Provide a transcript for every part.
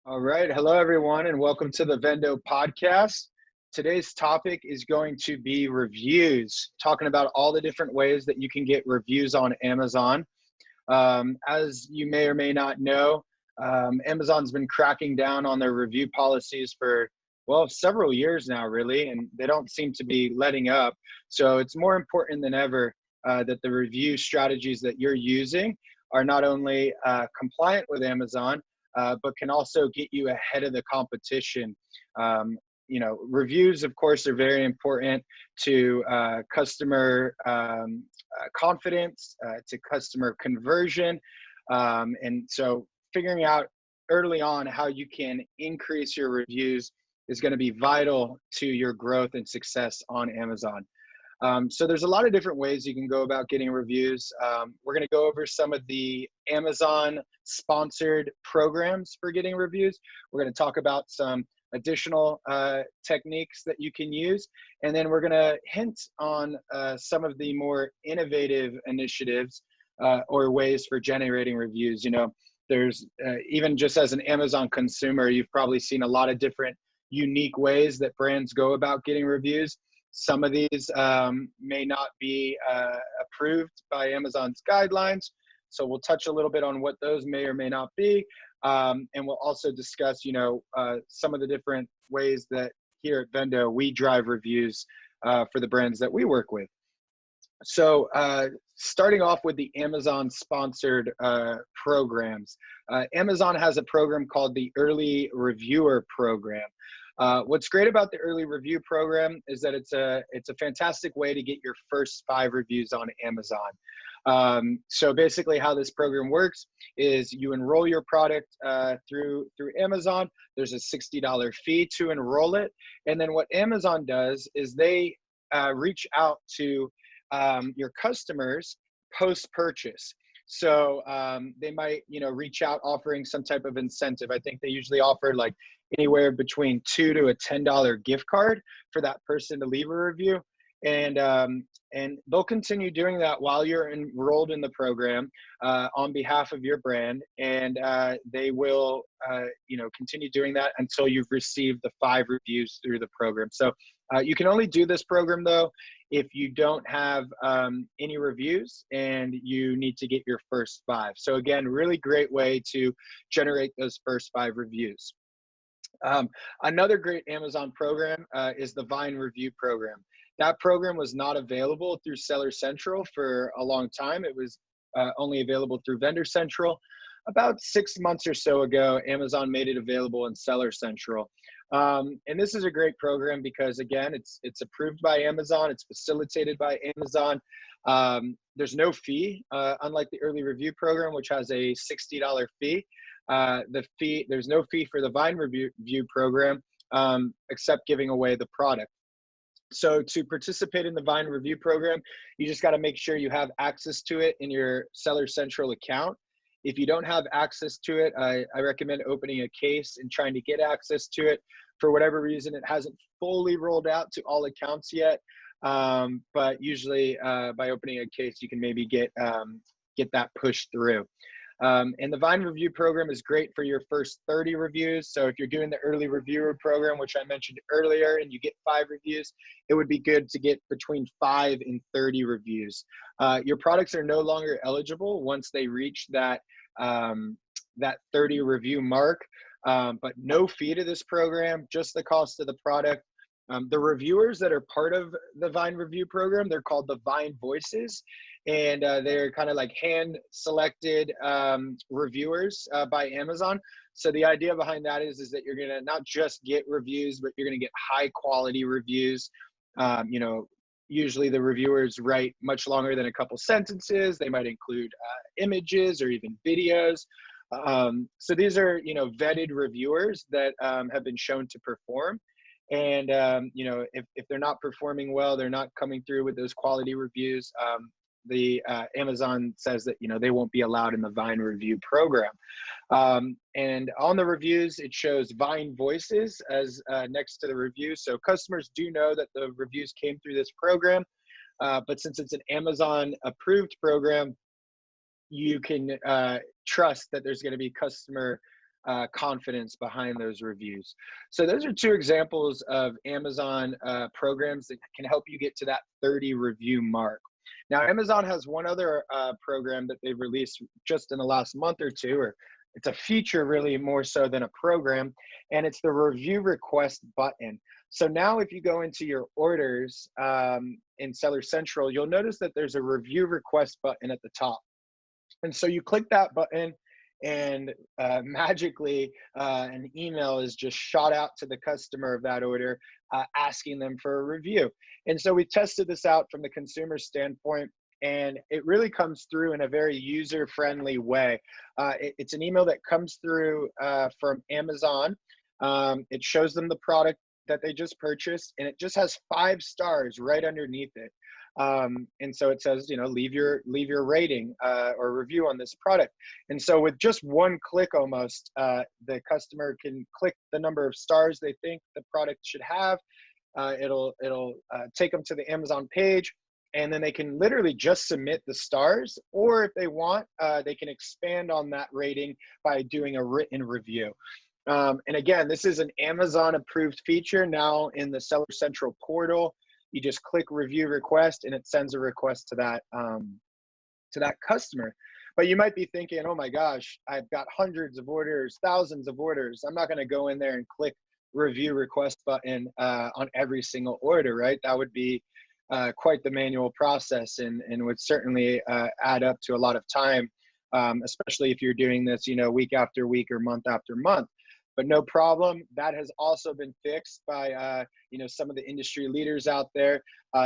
All right. Hello, everyone, and welcome to the Vendo podcast. Today's topic is going to be reviews, talking about all the different ways that you can get reviews on Amazon. As you may or may not know, Amazon's been cracking down on their review policies for, well, several years now, really, and they don't seem to be letting up. So it's more important than ever that the review strategies that you're using are not only compliant with Amazon, but can also get you ahead of the competition. Reviews, of course, are very important to customer confidence, to customer conversion. And so figuring out early on how you can increase your reviews is going to be vital to your growth and success on Amazon. So there's a lot of different ways you can go about getting reviews. We're going to go over some of the Amazon sponsored programs for getting reviews. We're going to talk about some additional techniques that you can use. And then we're going to hint on some of the more innovative initiatives or ways for generating reviews. There's even just as an Amazon consumer, you've probably seen a lot of different unique ways that brands go about getting reviews. Some of these may not be approved by Amazon's guidelines. So we'll touch a little bit on what those may or may not be. And we'll also discuss, some of the different ways that here at Vendo, we drive reviews for the brands that we work with. So starting off with the Amazon sponsored programs, Amazon has a program called the Early Reviewer Program. What's great about the early review program is that it's a fantastic way to get your first 5 reviews on Amazon. So basically how this program works is you enroll your product through Amazon. There's a $60 fee to enroll it. And then what Amazon does is they reach out to your customers post-purchase. So they might, reach out offering some type of incentive. I think they usually offer like anywhere between $2 to a $10 gift card for that person to leave a review. And they'll continue doing that while you're enrolled in the program on behalf of your brand. And they will, continue doing that until you've received the 5 reviews through the program. So you can only do this program, though, if you don't have any reviews and you need to get your first 5. So again, really great way to generate those first 5 reviews. Another great Amazon program is the Vine Review Program. That program was not available through Seller Central for a long time. It was only available through Vendor Central. About 6 months or so ago, Amazon made it available in Seller Central. And this is a great program because, again, it's approved by Amazon. It's facilitated by Amazon. There's no fee, unlike the Early Review Program, which has a $60 fee. There's no fee for the Vine Review Program except giving away the product. So to participate in the Vine Review Program, you just got to make sure you have access to it in your Seller Central account. If you don't have access to it, I recommend opening a case and trying to get access to it. For whatever reason, it hasn't fully rolled out to all accounts yet. But usually by opening a case, you can maybe get that pushed through. And the Vine Review Program is great for your first 30 reviews. So if you're doing the Early Reviewer Program, which I mentioned earlier, and you get 5 reviews, it would be good to get between 5 and 30 reviews. Your products are no longer eligible once they reach that 30 review mark, but no fee to this program, just the cost of the product. The reviewers that are part of the Vine Review Program, they're called the Vine Voices, and they're kind of like hand-selected reviewers by Amazon. So the idea behind that is that you're gonna not just get reviews, but you're gonna get high-quality reviews. Usually the reviewers write much longer than a couple sentences. They might include images or even videos. So these are, vetted reviewers that have been shown to perform. And, if they're not performing well, they're not coming through with those quality reviews, the Amazon says that, they won't be allowed in the Vine Review Program. And on the reviews, it shows Vine Voices as next to the review. So customers do know that the reviews came through this program. But since it's an Amazon approved program, you can trust that there's going to be customer confidence behind those reviews. So those are two examples of Amazon programs that can help you get to that 30 review mark. Now, Amazon has one other program that they've released just in the last month or two, or it's a feature really more so than a program, and it's the review request button. So now if you go into your orders in Seller Central, you'll notice that there's a review request button at the top. And so you click that button, and magically an email is just shot out to the customer of that order asking them for a review. And so we tested this out from the consumer standpoint, and it really comes through in a very user-friendly way. It's an email that comes through from Amazon. It shows them the product that they just purchased, and it just has 5 stars right underneath it. And so it says, you know, leave your rating or review on this product. And so with just one click almost, the customer can click the number of stars they think the product should have. It'll take them to the Amazon page, and then they can literally just submit the stars, or if they want, they can expand on that rating by doing a written review. And again, this is an Amazon approved feature now in the Seller Central portal. You just click review request, and it sends a request to that customer. But you might be thinking, oh my gosh, I've got hundreds of orders, thousands of orders. I'm not going to go in there and click review request button on every single order, right? That would be quite the manual process, and would certainly add up to a lot of time, especially if you're doing this, you know, week after week or month after month. But no problem. That has also been fixed by you know, some of the industry leaders out there.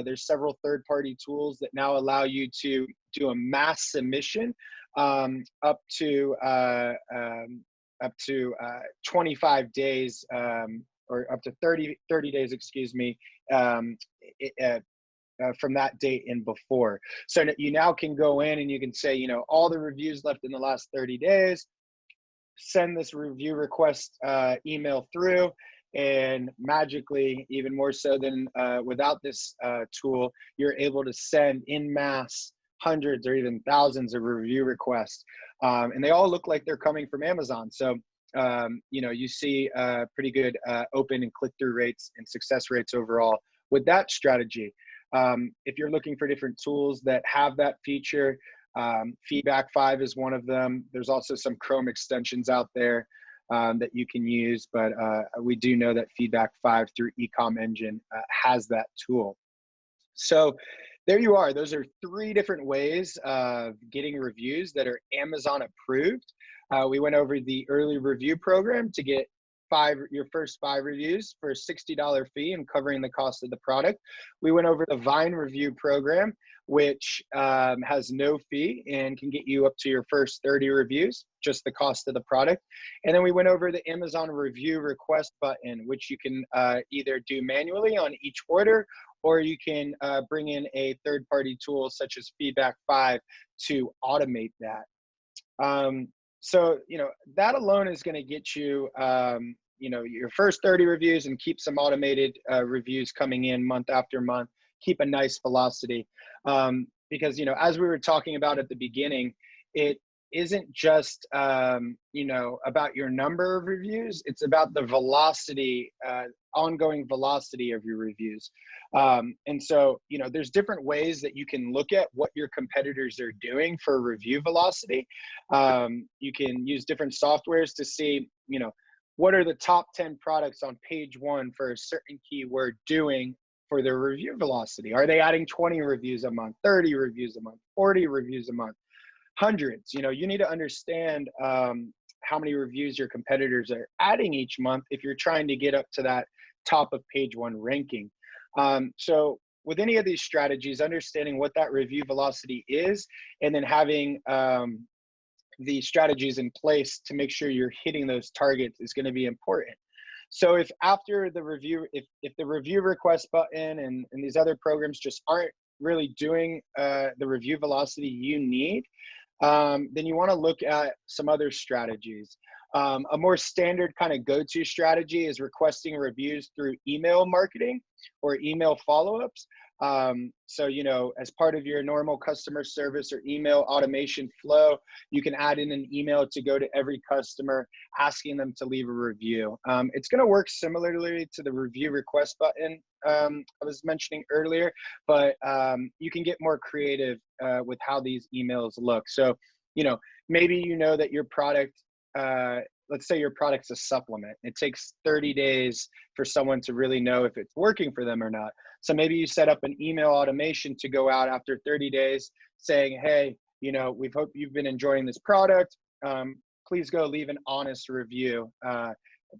There's several third-party tools that now allow you to do a mass submission up to 25 days or up to 30 days, excuse me, from that date and before. So you now can go in and you can say, you know, all the reviews left in the last 30 days, send this review request email through, and magically, even more so than without this tool, you're able to send in mass hundreds or even thousands of review requests. And they all look like they're coming from Amazon. So, you know, you see pretty good open and click-through rates and success rates overall with that strategy. If you're looking for different tools that have that feature, Feedback 5 is one of them. There's also some Chrome extensions out there that you can use, but we do know that Feedback 5 through Ecom Engine has that tool. So there you are. Those are 3 different ways of getting reviews that are Amazon approved. We went over the early review program to get your first 5 reviews for a $60 fee and covering the cost of the product. We went over the Vine review program, which has no fee and can get you up to your first 30 reviews, just the cost of the product. And then we went over the Amazon review request button, which you can either do manually on each order, or you can bring in a third-party tool such as Feedback 5 to automate that. So, you know, that alone is going to get you, you know, your first 30 reviews and keep some automated reviews coming in month after month, keep a nice velocity. Because, you know, as we were talking about at the beginning, it isn't just, you know, about your number of reviews. It's about the velocity, ongoing velocity of your reviews. And so, you know, there's different ways that you can look at what your competitors are doing for review velocity. You can use different softwares to see, you know, what are the top 10 products on page 1 for a certain keyword doing for their review velocity. Are they adding 20 reviews a month, 30 reviews a month, 40 reviews a month, hundreds? You know, you need to understand how many reviews your competitors are adding each month if you're trying to get up to that top of page 1 ranking. So with any of these strategies, understanding what that review velocity is, and then having the strategies in place to make sure you're hitting those targets is going to be important. So if after the review, if the review request button and these other programs just aren't really doing the review velocity you need, then you want to look at some other strategies. A more standard kind of go-to strategy is requesting reviews through email marketing or email follow-ups. So, you know, as part of your normal customer service or email automation flow, you can add in an email to go to every customer asking them to leave a review. It's going to work similarly to the review request button I was mentioning earlier, but you can get more creative with how these emails look. So, you know, maybe you know that your product, let's say your product's a supplement. It takes 30 days for someone to really know if it's working for them or not. So maybe you set up an email automation to go out after 30 days saying, hey, you know, we hope you've been enjoying this product. Please go leave an honest review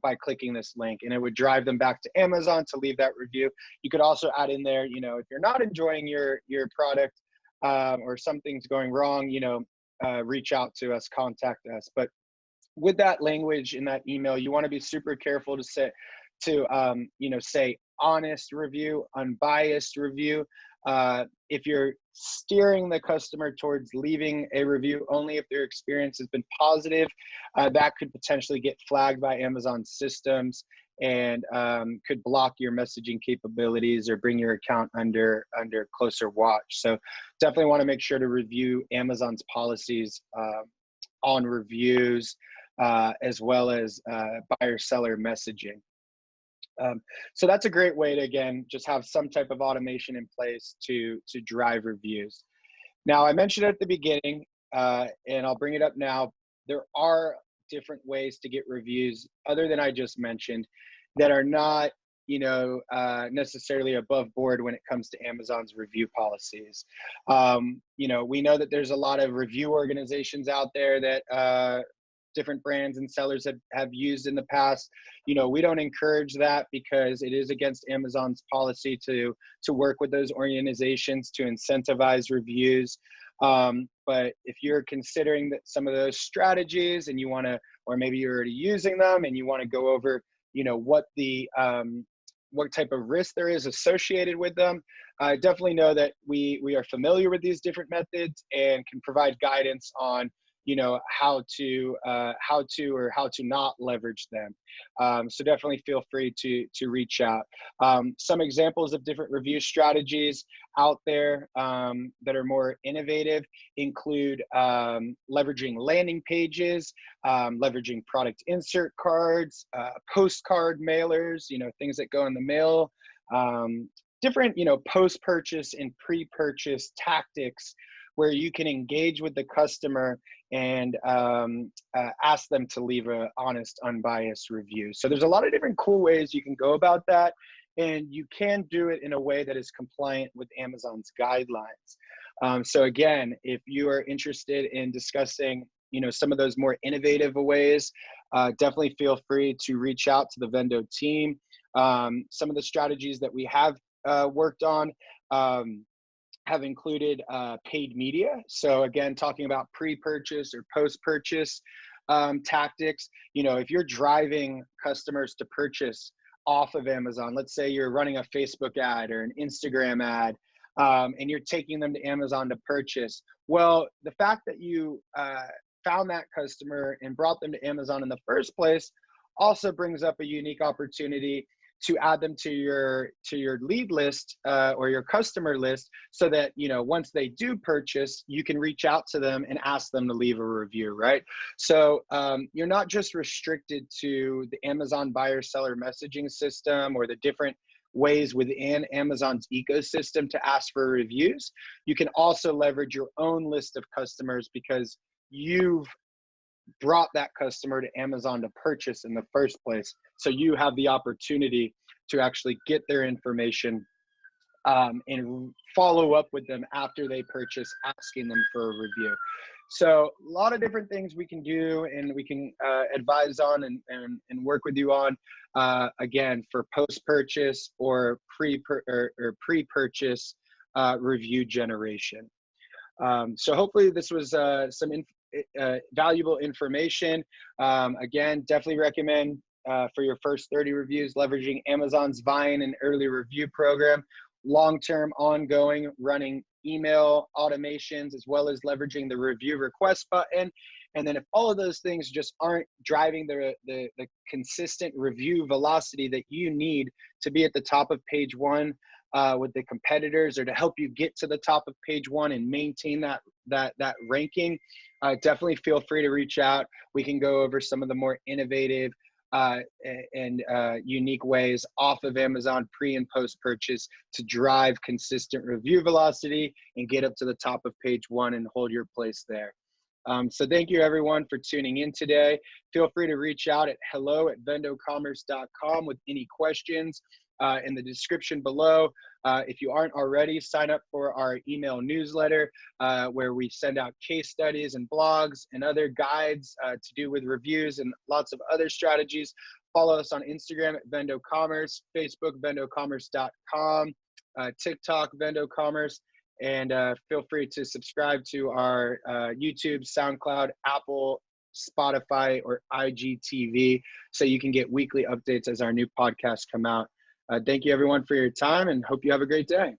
by clicking this link, and it would drive them back to Amazon to leave that review. You could also add in there, you know, if you're not enjoying your product or something's going wrong, you know, reach out to us, contact us. But with that language in that email, you want to be super careful to say, you know, say honest review, unbiased review. If you're steering the customer towards leaving a review only if their experience has been positive, that could potentially get flagged by Amazon systems and could block your messaging capabilities or bring your account under closer watch. So definitely want to make sure to review Amazon's policies on reviews, as well as buyer-seller messaging. So that's a great way to, again, just have some type of automation in place to drive reviews. Now, I mentioned at the beginning, and I'll bring it up now, there are different ways to get reviews other than I just mentioned that are not, you know, necessarily above board when it comes to Amazon's review policies. You know, we know that there's a lot of review organizations out there that different brands and sellers have used in the past. You know, we don't encourage that because it is against Amazon's policy to work with those organizations to incentivize reviews. But if you're considering that some of those strategies and you want to, or maybe you're already using them and you want to go over, you know, what the what type of risk there is associated with them, definitely know that we are familiar with these different methods and can provide guidance on, you know, how to not leverage them. So definitely feel free to reach out. Some examples of different review strategies out there that are more innovative include leveraging landing pages, leveraging product insert cards, postcard mailers, you know, things that go in the mail, different, you know, post-purchase and pre-purchase tactics where you can engage with the customer and ask them to leave an honest, unbiased review. So there's a lot of different cool ways you can go about that, and you can do it in a way that is compliant with Amazon's guidelines. So again, if you are interested in discussing, you know, some of those more innovative ways, definitely feel free to reach out to the Vendo team. Some of the strategies that we have worked on have included paid media. So again, talking about pre-purchase or post-purchase tactics. You know, if you're driving customers to purchase off of Amazon, let's say you're running a Facebook ad or an Instagram ad, and you're taking them to Amazon to purchase. Well, the fact that you found that customer and brought them to Amazon in the first place also brings up a unique opportunity to add them to your lead list or your customer list, so that, you know, once they do purchase, you can reach out to them and ask them to leave a review, right? So you're not just restricted to the Amazon buyer-seller messaging system or the different ways within Amazon's ecosystem to ask for reviews. You can also leverage your own list of customers because you've brought that customer to Amazon to purchase in the first place. So you have the opportunity to actually get their information and follow up with them after they purchase, asking them for a review. So a lot of different things we can do and we can advise on and work with you on, again, for post-purchase or pre-purchase review generation. So hopefully this was some valuable information. Again, definitely recommend for your first 30 reviews, leveraging Amazon's Vine and early review program, long-term ongoing running email automations, as well as leveraging the review request button. And then if all of those things just aren't driving the consistent review velocity that you need to be at the top of page one with the competitors, or to help you get to the top of page one and maintain that ranking, definitely feel free to reach out. We can go over some of the more innovative and unique ways off of Amazon pre and post purchase to drive consistent review velocity and get up to the top of page one and hold your place there. So thank you everyone for tuning in today. Feel free to reach out at hello@vendocommerce.com with any questions. In the description below, if you aren't already, sign up for our email newsletter where we send out case studies and blogs and other guides to do with reviews and lots of other strategies. Follow us on Instagram at Vendo Commerce, Facebook vendocommerce.com, TikTok Vendo Commerce, and feel free to subscribe to our YouTube, SoundCloud, Apple, Spotify, or IGTV so you can get weekly updates as our new podcasts come out. Thank you everyone for your time, and hope you have a great day.